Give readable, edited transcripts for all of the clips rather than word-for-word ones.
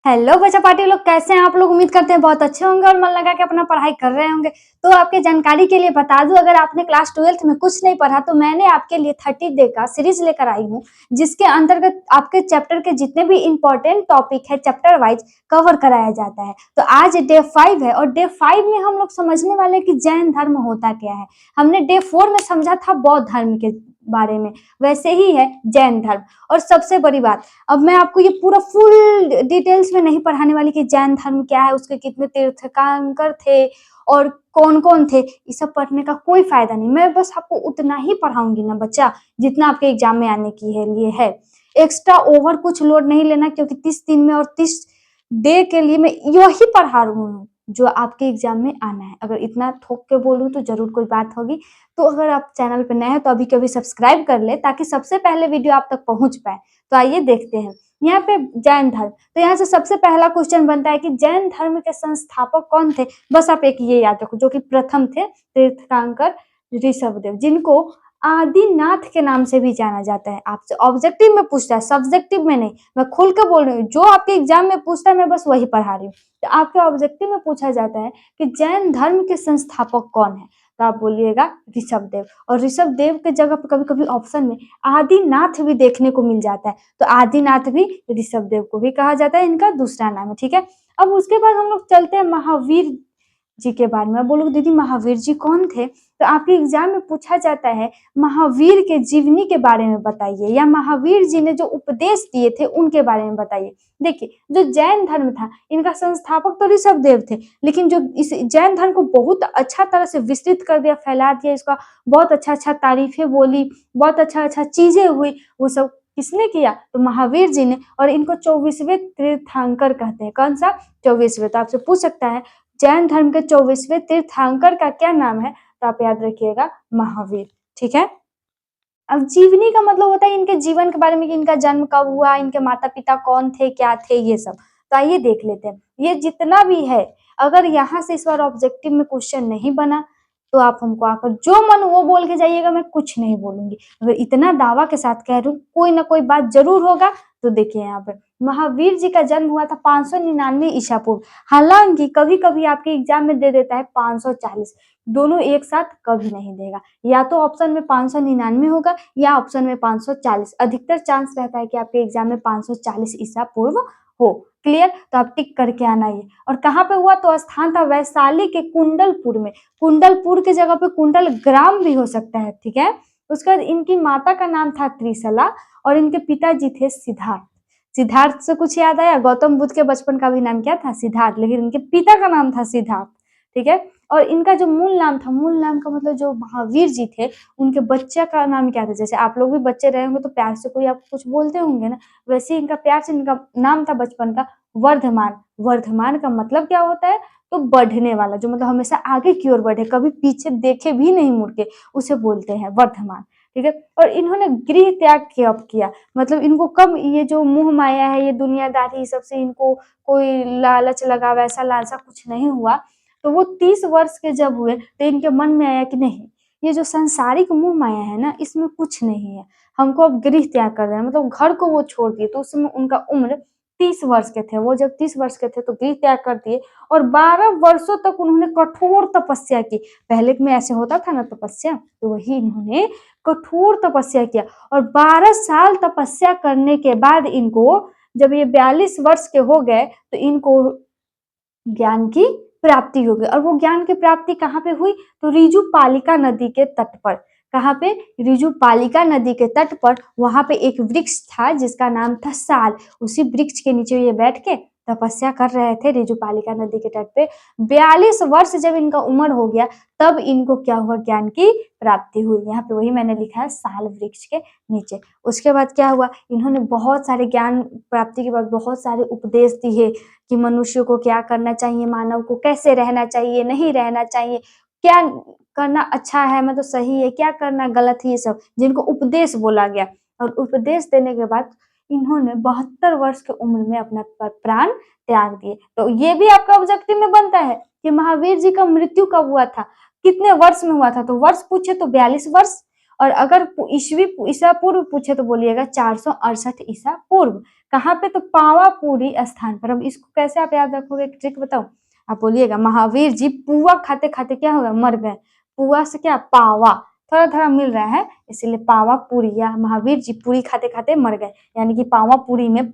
Hello बच्चा party लोग, कैसे हैं आप लोग। उम्मीद करते हैं बहुत अच्छे होंगे और मन लगा के अपना पढ़ाई कर रहे होंगे। तो आपके जानकारी के लिए बता दूं, अगर आपने क्लास 12th में कुछ नहीं पढ़ा तो मैंने आपके लिए 30 डे का सीरीज लेकर आई हूं, जिसके अंतर्गत आपके चैप्टर के जितने भी इंपॉर्टेंट टॉपिक है चैप्टर वाइज कवर कराया जाता है। तो आज डे 5 है और डे 5 में हम लोग समझने वाले हैं कि जैन धर्म होता क्या है। हमने डे 4 में समझा था बौद्ध धर्म के बारे में, वैसे ही है जैन धर्म। और सबसे बड़ी बात, अब मैं आपको ये पूरा फुल डिटेल्स में नहीं पढ़ाने वाली कि जैन धर्म क्या है, उसके कितने तीर्थंकर थे और कौन कौन थे। ये सब पढ़ने का कोई फायदा नहीं। मैं बस आपको उतना ही पढ़ाऊंगी ना बच्चा, जितना आपके एग्जाम में आने की है लिए है। एक्स्ट्रा ओवर कुछ लोड नहीं लेना, क्योंकि 30 दिन में और 30 डे के लिए मैं यही पढ़ा रही हूँ जो आपके एग्जाम में आना है। अगर इतना ठोक के बोलूँ तो जरूर कोई बात होगी। तो अगर आप चैनल पर नए हैं तो अभी कभी सब्सक्राइब कर ले, ताकि सबसे पहले वीडियो आप तक पहुंच पाए। तो आइए देखते हैं यहाँ पे जैन धर्म। तो यहाँ से सबसे पहला क्वेश्चन बनता है कि जैन धर्म के संस्थापक कौन थे। बस आप एक ये याद रखो, जो कि प्रथम थे तीर्थंकर ऋषभदेव, जिनको आदिनाथ के नाम से भी जाना जाता है। आपसे ऑब्जेक्टिव में पूछता है, सब्जेक्टिव में नहीं। मैं खुल के बोल रही हूँ, जो आपके एग्जाम में पूछता है मैं बस वही पढ़ा रही हूँ। तो आपके ऑब्जेक्टिव में पूछा जाता है कि जैन धर्म के संस्थापक कौन है, तो आप बोलिएगा ऋषभदेव। और ऋषभदेव के जगह पर कभी कभी ऑप्शन में आदिनाथ भी देखने को मिल जाता है, तो आदिनाथ भी ऋषभदेव को भी कहा जाता है, इनका दूसरा नाम है। ठीक है, अब उसके बाद हम लोग चलते हैं महावीर जी के बारे में। बोलो दीदी महावीर जी कौन थे, तो आपके एग्जाम में पूछा जाता है महावीर के जीवनी के बारे में बताइए, या महावीर जी ने जो उपदेश दिए थे उनके बारे में बताइए। देखिए, जो जैन धर्म था इनका संस्थापक तो ऋषभदेव थे, लेकिन जो इस जैन धर्म को बहुत अच्छा तरह से विस्तृत कर दिया, फैला दिया, इसका बहुत अच्छा तारीफें बोली, बहुत अच्छा चीजें हुई, वो सब किसने किया, तो महावीर जी ने। और इनको 24वें तीर्थंकर कहते हैं। कौन सा? 24वें। तो आपसे पूछ सकता है जैन धर्म के 24वें तीर्थंकर का क्या नाम है, तो आप याद रखिएगा महावीर। ठीक है, अब जीवनी का मतलब होता है इनके जीवन के बारे में, कि इनका जन्म कब हुआ, इनके माता पिता कौन थे, क्या थे, ये सब। तो आइए देख लेते हैं। ये जितना भी है, अगर यहाँ से इस बार ऑब्जेक्टिव में क्वेश्चन नहीं बना तो आप हमको आकर जो मन वो बोल के जाइएगा, मैं कुछ नहीं बोलूंगी। अगर इतना दावा के साथ कह रही हूँ, कोई ना कोई बात जरूर होगा। तो देखिए यहाँ पे महावीर जी का जन्म हुआ था 599 ईसा पूर्व। हालांकि कभी कभी आपके एग्जाम में दे देता है 540, दोनों एक साथ कभी नहीं देगा। या तो ऑप्शन में 599 होगा या ऑप्शन में 540। अधिकतर चांस रहता है कि आपके एग्जाम में 540 ईसा पूर्व हो। क्लियर? तो आप टिक करके आना ये। और कहाँ पे हुआ, तो स्थान था वैशाली के कुंडलपुर में। कुंडलपुर के जगह पे कुंडल ग्राम भी हो सकता है। ठीक है, उसके बाद इनकी माता का नाम था त्रिशला और इनके पिताजी थे सिद्धार्थ। सिद्धार्थ से कुछ याद आया? गौतम बुद्ध के बचपन का भी नाम क्या था? सिद्धार्थ, लेकिन इनके पिता का नाम था सिद्धार्थ। ठीक है, और इनका जो मूल नाम था, मूल नाम का मतलब जो महावीर जी थे उनके बच्चे का नाम क्या था। जैसे आप लोग भी बच्चे रहे होंगे तो प्यार से कोई आपको कुछ बोलते होंगे ना, वैसे ही इनका प्यार से इनका नाम था बचपन का वर्धमान। वर्धमान का मतलब क्या होता है, तो बढ़ने वाला, जो मतलब हमेशा आगे की ओर बढ़े, कभी पीछे देखे भी नहीं मुड़ के, उसे बोलते हैं वर्धमान। ठीक है, और इन्होंने गृह त्याग किया, मतलब इनको कब ये जो मोह माया है, ये दुनियादारी सबसे इनको कोई लालच लगा, वैसा लालसा कुछ नहीं हुआ। तो वो 30 वर्ष के जब हुए तो इनके मन में आया कि नहीं, ये जो सांसारिक मोह माया है ना, इसमें कुछ नहीं है, हमको अब गृह त्याग कर देना, मतलब घर को वो छोड़ दिए। तो उस समय उनका उम्र 30 वर्ष के थे। वो जब 30 वर्ष के थे तो गृह त्याग कर दिए और 12 वर्षों तक उन्होंने कठोर तपस्या की। पहले में ऐसे होता था ना तपस्या, तो वही इन्होंने कठोर तपस्या किया। और 12 साल तपस्या करने के बाद इनको, जब ये 42 वर्ष के हो गए, तो इनको ज्ञान की प्राप्ति हो गई। और वो ज्ञान की प्राप्ति कहाँ पे हुई, तो रिजु पालिका नदी के तट पर। कहाँ पे? रिजु पालिका नदी के तट पर। वहां पे एक वृक्ष था जिसका नाम था साल। उसी वृक्ष के नीचे ये बैठ के तपस्या कर रहे थे रिजु पालिका नदी के तट पे। 42 वर्ष जब इनका उम्र हो गया, तब इनको क्या हुआ, ज्ञान की प्राप्ति हुई। यहाँ पे वही मैंने लिखा है, साल वृक्ष के नीचे। उसके बाद क्या हुआ, इन्होंने बहुत सारे ज्ञान प्राप्ति के बाद बहुत सारे उपदेश दिए कि मनुष्य को क्या करना चाहिए, मानव को कैसे रहना चाहिए, नहीं रहना चाहिए, क्या करना अच्छा है, मतलब सही है, क्या करना गलत है, ये सब जिनको उपदेश बोला गया। और उपदेश देने के बाद इन्होंने 72 वर्ष की उम्र में अपना प्राण त्याग दिए। तो ये भी आपका ऑब्जेक्टिव में बनता है कि महावीर जी का मृत्यु कब हुआ था, कितने वर्ष में हुआ था। तो वर्ष पूछे तो 42 वर्ष, और अगर ईसा पूर्व पूछे तो बोलिएगा 468 ईसा पूर्व। कहाँ पे? तो पावापुरी स्थान पर। अब इसको कैसे आप याद रखोगे, एक ट्रिक बताओ। आप बोलिएगा महावीर जी पुआ खाते खाते क्या हो गया? मर गए। पुआ से क्या? पावा, थोड़ा थोड़ा मिल रहा है इसीलिए पावापुरी, या महावीर जी पूरी खाते खाते मर गए, यानी कि पावापुरी में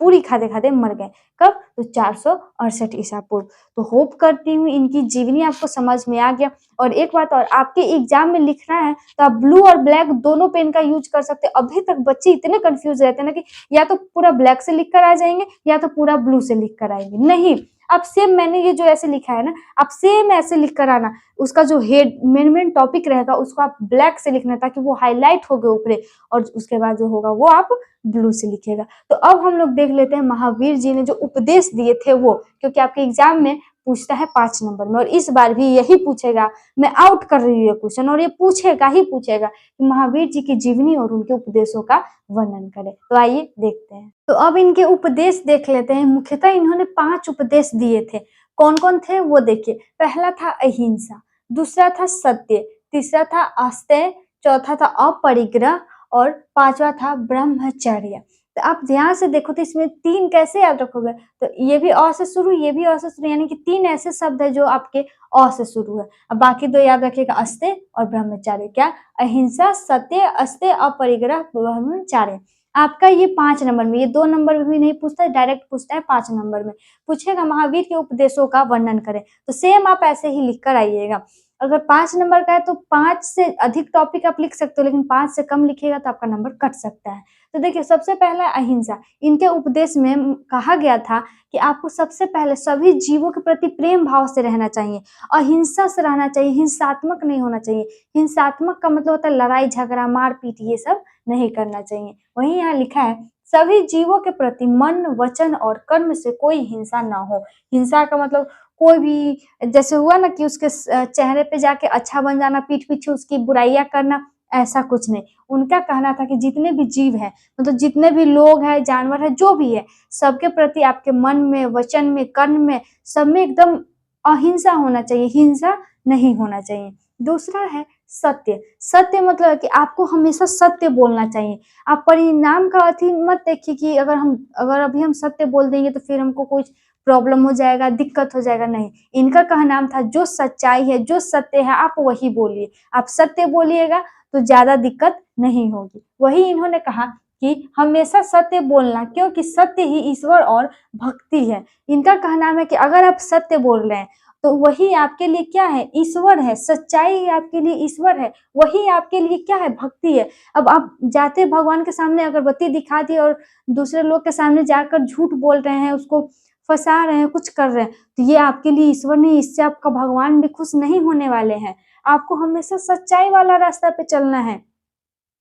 पूरी खाते खाते मर गए। कब? तो 468 ईसा पूर्व। तो होप करती हूँ इनकी जीवनी आपको समझ में आ गया। और एक बात और, आपके एग्जाम में लिखना है तो आप ब्लू और ब्लैक दोनों पेन का यूज कर सकते हैं। अभी तक बच्चे इतने कंफ्यूज रहते हैं ना कि या तो पूरा ब्लैक से लिख कर आ जाएंगे या तो पूरा ब्लू से लिख कर आएंगे। नहीं, आप सेम मैंने ये जो ऐसे लिखा है ना, आप सेम ऐसे लिख कर आना। उसका जो हेड मेन टॉपिक रहेगा उसको आप ब्लैक से लिखना ताकि वो हाईलाइट हो गए ऊपरे, और उसके बाद जो होगा वो आप ब्लू से लिखेगा। तो अब हम लोग देख लेते हैं महावीर जी ने जो उपदेश दिए थे वो, क्योंकि आपके एग्जाम में पूछता है 5 नंबर में, और इस बार भी यही पूछेगा। मैं आउट कर रही हूँ ये क्वेश्चन, और ये पूछेगा ही पूछेगा कि महावीर जी की जीवनी और उनके उपदेशों का वर्णन करें। तो आइए देखते हैं। तो अब इनके उपदेश देख लेते हैं। मुख्यतः इन्होंने 5 उपदेश दिए थे। कौन कौन थे वो देखिए। पहला था अहिंसा, दूसरा था सत्य, तीसरा था आस्तेय, चौथा था अपरिग्रह, और 5वां था ब्रह्मचर्य। तो आप ध्यान से देखो तो इसमें 3 कैसे याद रखोगे? तो ये भी अ से शुरू, ये भी अ से शुरू, यानी कि 3 ऐसे शब्द है जो आपके अ से शुरू है। अब बाकी 2 याद रखिएगा, अस्तेय और ब्रह्मचर्य। क्या? अहिंसा, सत्य, अस्तेय, अपरिग्रह, ब्रह्मचर्य। आपका ये 5 नंबर में, ये 2 नंबर में भी नहीं पूछता है, डायरेक्ट पूछता है 5 नंबर में। पूछेगा महावीर के उपदेशों का वर्णन करें, तो सेम आप ऐसे ही लिख कर आइएगा। अगर 5 नंबर का है तो 5 से अधिक टॉपिक आप लिख सकते हो, लेकिन 5 से कम लिखिएगा तो आपका नंबर कट सकता है। तो देखिए, सबसे पहला अहिंसा। इनके उपदेश में कहा गया था कि आपको सबसे पहले सभी जीवों के प्रति प्रेम भाव से रहना चाहिए, अहिंसा से रहना चाहिए, हिंसात्मक नहीं होना चाहिए। हिंसात्मक का मतलब होता है लड़ाई झगड़ा मारपीट, ये सब नहीं करना चाहिए। वहीं यहाँ लिखा है सभी जीवों के प्रति मन वचन और कर्म से कोई हिंसा ना हो। हिंसा का मतलब कोई भी, जैसे हुआ ना कि उसके चेहरे पे जाके अच्छा बन जाना, पीठ पीछे उसकी बुराइयां करना, ऐसा कुछ नहीं। उनका कहना था कि जितने भी जीव हैं, मतलब जितने भी लोग हैं, जानवर है, जो भी है, सबके प्रति आपके मन में, वचन में, कर्म में, सब में एकदम अहिंसा होना चाहिए, हिंसा नहीं होना चाहिए। दूसरा है सत्य। सत्य मतलब है कि आपको हमेशा सत्य बोलना चाहिए। आप परिणाम का अथी मत देखिए कि अगर अभी हम सत्य बोल देंगे तो फिर हमको कुछ प्रॉब्लम हो जाएगा, दिक्कत हो जाएगा, नहीं। इनका कहना था जो सच्चाई है, जो सत्य है, आप वही बोलिए। आप सत्य बोलिएगा तो ज्यादा दिक्कत नहीं होगी। वही इन्होंने कहा कि हमेशा सत्य बोलना, क्योंकि सत्य ही ईश्वर और भक्ति है। इनका कहना है कि अगर आप सत्य बोल रहे हैं तो वही आपके लिए क्या है? ईश्वर है। सच्चाई ही आपके लिए ईश्वर है, वही आपके लिए क्या है? भक्ति है। अब आप जाते भगवान के सामने अगरबत्ती दिखा दी और दूसरे लोग के सामने जाकर झूठ बोल रहे हैं, उसको फंसा रहे हैं, कुछ कर रहे हैं, तो ये आपके लिए ईश्वर नहीं, इससे आपका भगवान भी खुश नहीं होने वाले हैं। आपको हमेशा सच्चाई वाला रास्ता पे चलना है,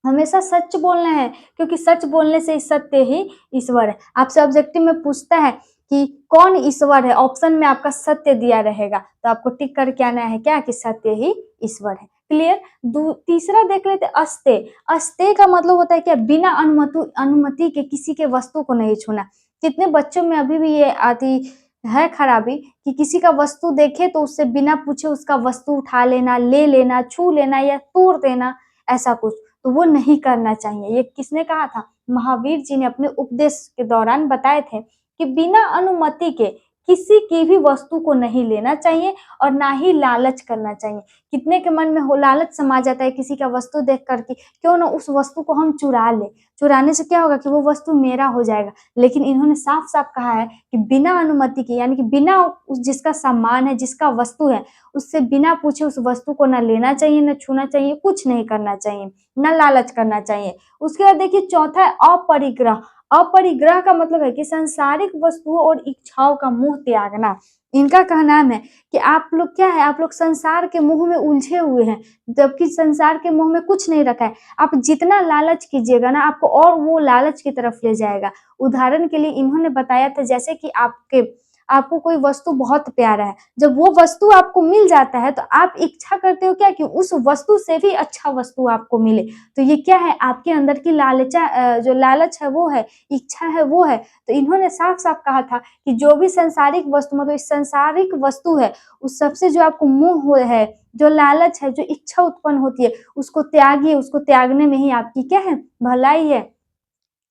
हमेशा सच बोलना है, क्योंकि सच बोलने से सत्य ही ईश्वर है। आपसे ऑब्जेक्टिव में पूछता है कि कौन ईश्वर है, ऑप्शन में आपका सत्य दिया रहेगा, तो आपको टिक करके आना है क्या? कि सत्य ही ईश्वर है। क्लियर? तीसरा देख लेते अस्तेय। अस्तेय का मतलब होता है क्या? बिना अनुमति के किसी के वस्तु को नहीं छूना। कितने बच्चों में अभी भी ये आती है खराबी कि किसी का वस्तु देखे तो उससे बिना पूछे उसका वस्तु उठा लेना, ले लेना, छू लेना या तोड़ देना, ऐसा कुछ। तो वो नहीं करना चाहिए। ये किसने कहा था? महावीर जी ने अपने उपदेश के दौरान बताए थे कि बिना अनुमति के किसी की भी वस्तु को नहीं लेना चाहिए और ना ही लालच करना चाहिए। कितने के मन में हो लालच समा जाता है किसी का वस्तु देख करके, क्यों ना उस वस्तु को हम चुरा ले। चुराने से क्या होगा कि वो वस्तु मेरा हो जाएगा। लेकिन इन्होंने साफ साफ कहा है कि बिना अनुमति के, यानी कि बिना उस जिसका सामान है, जिसका वस्तु है, उससे बिना पूछे उस वस्तु को ना लेना चाहिए, ना छूना चाहिए, कुछ नहीं करना चाहिए, ना लालच करना चाहिए। उसके बाद देखिए चौथा है अपरिग्रह। अपरिग्रह का मतलब है कि सांसारिक वस्तुओं और इच्छाओं का मुंह त्यागना। इनका कहना है कि आप लोग क्या है, आप लोग संसार के मुंह में उलझे हुए हैं, जबकि संसार के मुंह में कुछ नहीं रखा है। आप जितना लालच कीजिएगा ना, आपको और वो लालच की तरफ ले जाएगा। उदाहरण के लिए इन्होंने बताया था, जैसे कि आपको कोई वस्तु बहुत प्यारा है, जब वो वस्तु आपको मिल जाता है तो आप इच्छा करते हो क्या कि उस वस्तु से भी अच्छा वस्तु आपको मिले। तो ये क्या है? आपके अंदर की जो लालच है वो है, इच्छा है वो है। तो इन्होंने साफ साफ कहा था कि जो भी संसारिक वस्तु, मतलब इस संसारिक वस्तु है, उस सबसे जो आपको मोह है, जो लालच है, जो इच्छा उत्पन्न होती है, उसको त्यागिए। उसको त्यागने में ही आपकी क्या है? भलाई है।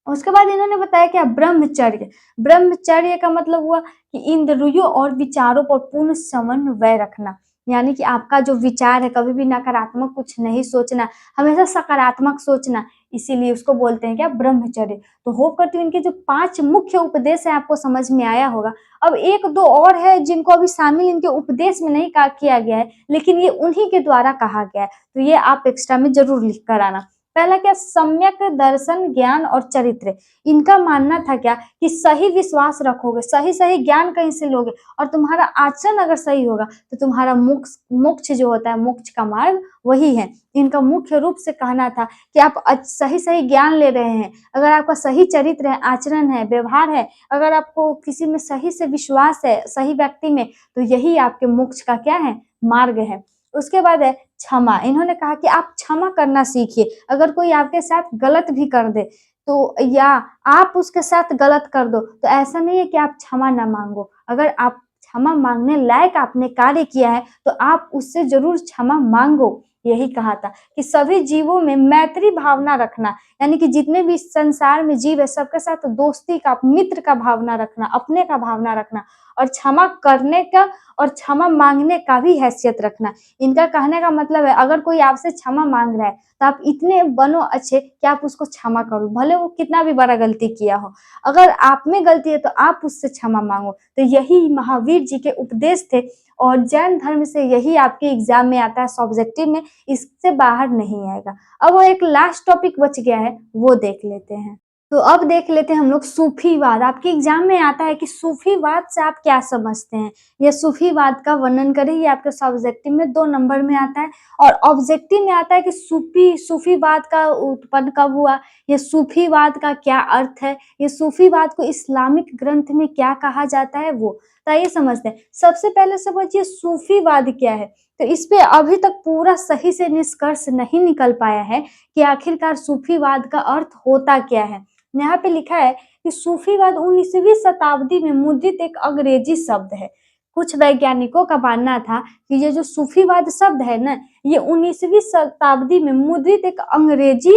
उसके बाद इन्होंने बताया क्या, ब्रह्मचर्य। ब्रह्मचर्य का मतलब हुआ कि इंद्रियों और विचारों पर पूर्ण समन्वय रखना, यानी कि आपका जो विचार है कभी भी नकारात्मक कुछ नहीं सोचना, हमेशा सकारात्मक सोचना, इसीलिए उसको बोलते हैं क्या, ब्रह्मचर्य। तो होप करती हूँ इनके जो 5 मुख्य उपदेश है आपको समझ में आया होगा। अब एक दो और है जिनको अभी शामिल इनके उपदेश में नहीं किया गया है, लेकिन ये उन्हीं के द्वारा कहा गया है, तो ये आप एक्स्ट्रा में जरूर लिख कर आना। पहला क्या, सम्यक दर्शन, ज्ञान और चरित्र। इनका मानना था क्या कि सही विश्वास रखोगे, सही सही ज्ञान कहीं से लोगे और तुम्हारा आचरण अगर सही होगा तो तुम्हारा मोक्ष मोक्ष जो होता है, मोक्ष का मार्ग वही है। इनका मुख्य रूप से कहना था कि आप सही सही ज्ञान ले रहे हैं, अगर आपका सही चरित्र है, आचरण है, व्यवहार है, अगर आपको किसी में सही से विश्वास है, सही व्यक्ति में, तो यही आपके मोक्ष का क्या है, मार्ग है। उसके बाद है क्षमा। इन्होंने कहा कि आप क्षमा करना सीखिए। अगर कोई आपके साथ गलत भी कर दे तो, या आप उसके साथ गलत कर दो, तो ऐसा नहीं है कि आप क्षमा ना मांगो। अगर आप क्षमा मांगने लायक आपने कार्य किया है तो आप उससे जरूर क्षमा मांगो। यही कहा था कि सभी जीवों में मैत्री भावना रखना, यानी कि जितने भी संसार में जीव है सबके साथ दोस्ती का, मित्र का भावना रखना, अपने का भावना रखना, और क्षमा करने का और क्षमा मांगने का भी हैसियत रखना। इनका कहने का मतलब है अगर कोई आपसे क्षमा मांग रहा है तो आप इतने बनो अच्छे कि आप उसको क्षमा करो, भले वो कितना भी बड़ा गलती किया हो। अगर आप में गलती है तो आप उससे क्षमा मांगो। तो यही महावीर जी के उपदेश थे और जैन धर्म से यही आपके एग्जाम में आता है, सब्जेक्टिव में, इससे बाहर नहीं आएगा। अब वो एक लास्ट टॉपिक बच गया है, वो देख लेते हैं। तो अब देख लेते हैं हम लोग सूफीवाद। आपके एग्जाम में आता है कि सूफीवाद से आप क्या समझते हैं, ये सूफीवाद का वर्णन करें। ये आपके सब्जेक्टिव में 2 नंबर में आता है और ऑब्जेक्टिव में आता है कि सूफीवाद का उत्पन्न कब हुआ, ये सूफीवाद का क्या अर्थ है, ये सूफीवाद को इस्लामिक ग्रंथ में क्या कहा जाता है, वो तो ये समझते हैं। सबसे पहले समझिए सूफीवाद क्या है। तो इस पे अभी तक पूरा सही से निष्कर्ष नहीं निकल पाया है कि आखिरकार सूफीवाद का अर्थ होता क्या है। यहाँ पे लिखा है कि सूफीवाद 19वीं शताब्दी में मुद्रित एक अंग्रेजी शब्द है। कुछ वैज्ञानिकों का मानना था कि ये जो सूफीवाद शब्द है ना, ये 19वीं शताब्दी में मुद्रित एक अंग्रेजी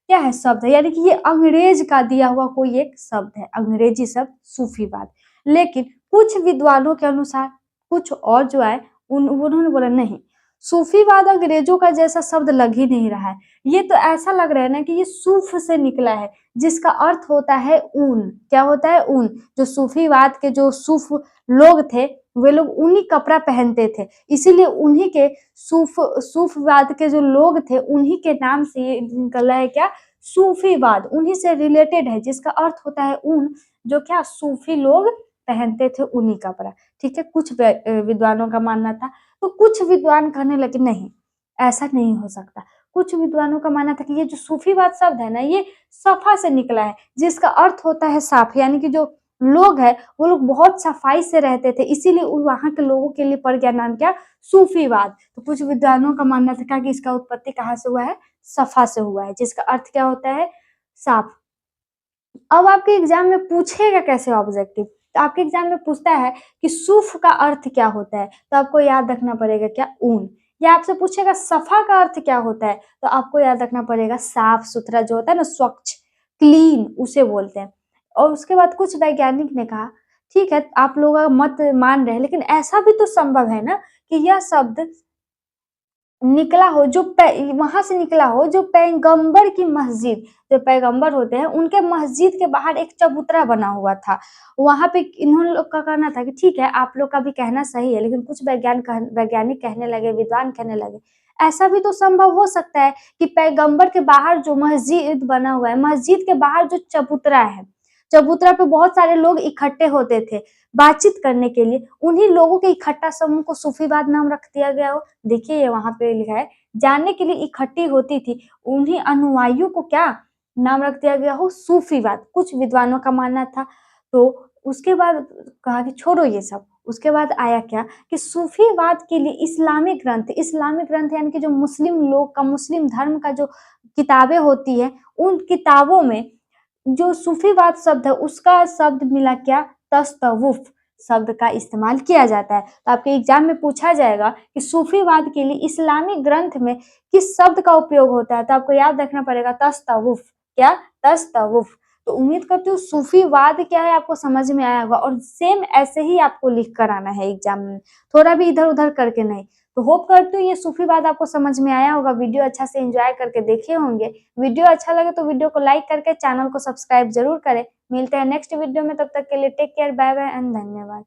क्या है, शब्द है, यानी कि ये अंग्रेज का दिया हुआ कोई एक शब्द है, अंग्रेजी शब्द सूफीवाद। लेकिन कुछ विद्वानों के अनुसार कुछ और जो है उन्होंने बोला नहीं, सूफीवाद अंग्रेजों का जैसा शब्द लग ही नहीं रहा है। ये तो ऐसा लग रहा है ना कि ये सूफ से निकला है, जिसका अर्थ होता है ऊन। क्या होता है, ऊन। जो सूफीवाद के जो सूफ लोग थे वे लोग ऊनी कपड़ा पहनते थे, इसीलिए उन्हीं के सूफवाद के जो लोग थे उन्हीं के नाम से ये निकला है क्या, सूफीवाद, उन्हीं से रिलेटेड है, जिसका अर्थ होता है ऊन, जो क्या सूफी लोग पहनते थे ऊनी कपड़ा। ठीक है, कुछ विद्वानों का मानना था। तो कुछ विद्वान कहने लगे नहीं, ऐसा नहीं हो सकता। कुछ विद्वानों का मानना था कि ये जो सूफीवाद शब्द है ना, ये सफा से निकला है, जिसका अर्थ होता है साफ, यानी कि जो लोग है वो लोग बहुत सफाई से रहते थे, इसीलिए वहां के लोगों के लिए पड़ गया नाम क्या, सूफीवाद। तो कुछ विद्वानों का मानना था कि इसका उत्पत्ति कहाँ से हुआ है, सफा से हुआ है, जिसका अर्थ क्या होता है, साफ। अब आपके एग्जाम में पूछेगा कैसे ऑब्जेक्टिव, तो आपके एग्जाम में पूछता है कि सूफ का अर्थ क्या होता है, तो आपको याद रखना पड़ेगा क्या, ऊन। या आपसे पूछेगा सफा का अर्थ क्या होता है, तो आपको याद रखना पड़ेगा साफ सुथरा, जो होता है ना, स्वच्छ, क्लीन, उसे बोलते हैं। और उसके बाद कुछ वैज्ञानिक ने कहा ठीक है आप लोग मत मान रहे हैं, लेकिन ऐसा भी तो संभव है ना कि यह शब्द निकला हो, जो वहां से निकला हो जो पैगंबर की मस्जिद, जो पैगंबर होते हैं उनके मस्जिद के बाहर एक चबूतरा बना हुआ था, वहां पे इन्होंने लोग का कहना था कि ठीक है आप लोग का भी कहना सही है, लेकिन कुछ वैज्ञानिक कहने लगे, विद्वान कहने लगे ऐसा भी तो संभव हो सकता है कि पैगंबर के बाहर जो मस्जिद बना हुआ है, मस्जिद के बाहर जो चबूतरा है, चबूतरा पे बहुत सारे लोग इकट्ठे होते थे बातचीत करने के लिए, उन्हीं लोगों के इकट्ठा समूह को सूफीवाद नाम रख दिया गया हो। देखिए ये वहां पे लिखा है, जानने के लिए इकट्ठी होती थी, उन्हीं अनुयायियों को क्या नाम रख दिया गया हो, सूफीवाद। कुछ विद्वानों का मानना था। तो उसके बाद कहा कि छोड़ो ये सब, उसके बाद आया क्या कि सूफीवाद के लिए इस्लामिक ग्रंथ यानी कि जो मुस्लिम लोग का, मुस्लिम धर्म का जो किताबें होती है, उन किताबों में जो सूफीवाद शब्द है उसका शब्द मिला क्या, तस्तवुफ शब्द का इस्तेमाल किया जाता है। तो आपके एग्जाम में पूछा जाएगा कि सूफीवाद के लिए इस्लामिक ग्रंथ में किस शब्द का उपयोग होता है, तो आपको याद रखना पड़ेगा तस्तवुफ। क्या, तस्तवुफ। तो उम्मीद करती हूँ सूफीवाद क्या है आपको समझ में आया होगा और सेम ऐसे ही आपको लिख कर आना है एग्जाम में, थोड़ा भी इधर-उधर करके नहीं। तो होप करती हूँ ये सूफीवाद आपको समझ में आया होगा, वीडियो अच्छा से एन्जॉय करके देखे होंगे। वीडियो अच्छा लगे तो वीडियो को लाइक करके चैनल को सब्सक्राइब ज़रूर करें। मिलते हैं नेक्स्ट वीडियो में, तब तक के लिए take care, bye bye and धन्यवाद।